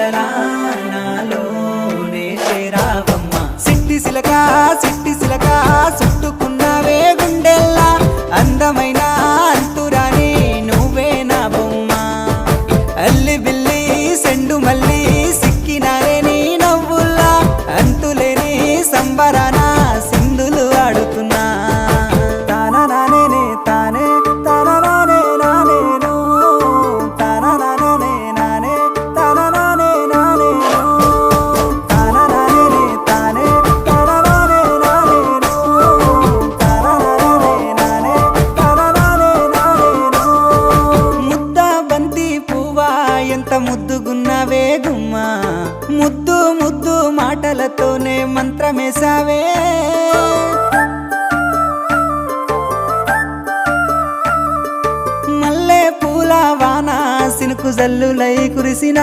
కలలా నాలోనే చేరావమ్మ సిట్టి సిలక చుట్టుకున్నావే గుండెల్లా అందమైన అంతురాని నువ్వే నా బొమ్మ అల్లి బిల్లి సెండు మల్లి సిక్కినారే నీ నవ్వుల్లా అంతులేని సంబరాన సింధులు ఆడుతున్నా తాన నానే తానే తాన నానే నానేను తాన నానే నానే తాన నానే నానేను తాన నానే తానే తాన నానే నానేను తాన నానే నానే తాన నానే నానేను ముద్ద బంతి పువ్వా ఎంత ముద్దుగున్నావే గుమ్మ ముద్దు ముద్దు మాటలతోనే మంత్రమేసావే మల్లె పూల వాన సినుకు జల్లులై కురిసిన